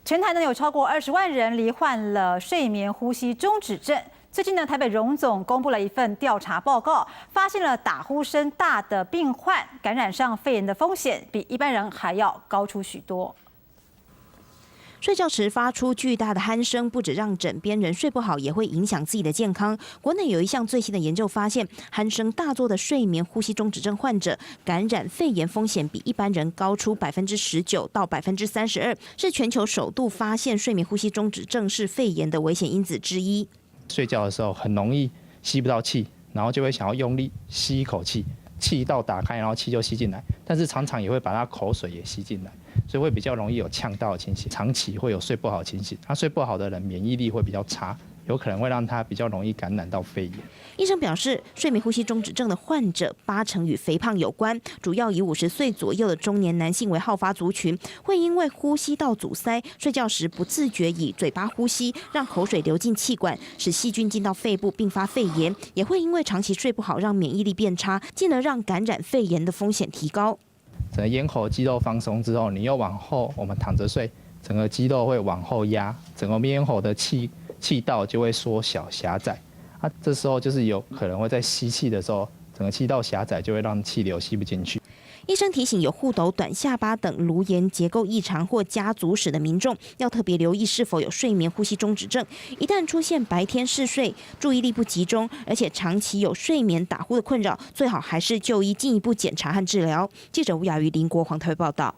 全台呢有超过20万人罹患了睡眠呼吸中止症。最近呢，台北荣总公布了一份调查报告，发现了打呼声大的病患感染上肺炎的风险比一般人还要高出许多。 睡觉时发出巨大的鼾声，不止让枕边人睡不好，也会影响自己的健康。国内有一项最新的研究发现，鼾声大作的睡眠呼吸中止症患者感染肺炎风险比一般人高出19%到32%，是全球首度发现睡眠呼吸中止症是肺炎的危险因子之一。睡觉的时候很容易吸不到气，然后就会想要用力吸一口气，气道打开，然后气就吸进来，但是常常也会把他口水也吸进来。 所以会比较容易有呛到的情形，长期会有睡不好的情形。他睡不好的人免疫力会比较差，有可能会让他比较容易感染到肺炎。医生表示，睡眠呼吸中止症的患者80%与肥胖有关，主要以50岁左右的中年男性为好发族群，会因为呼吸道阻塞，睡觉时不自觉以嘴巴呼吸，让口水流进气管，使细菌进到肺部并发肺炎，也会因为长期睡不好让免疫力变差，进而让感染肺炎的风险提高。 整个咽喉肌肉放松之后，你又往后，我们躺着睡，整个肌肉会往后压，整个咽喉的气道就会缩小狭窄。这时候就是有可能会在吸气的时候，整个气道狭窄，就会让气流吸不进去。 医生提醒，有护斗、短下巴等颅炎结构异常或家族史的民众，要特别留意是否有睡眠呼吸中止症。一旦出现白天嗜睡、注意力不集中，而且长期有睡眠打呼的困扰，最好还是就医进一步检查和治疗。记者吴雅瑜、林国煌台北报道。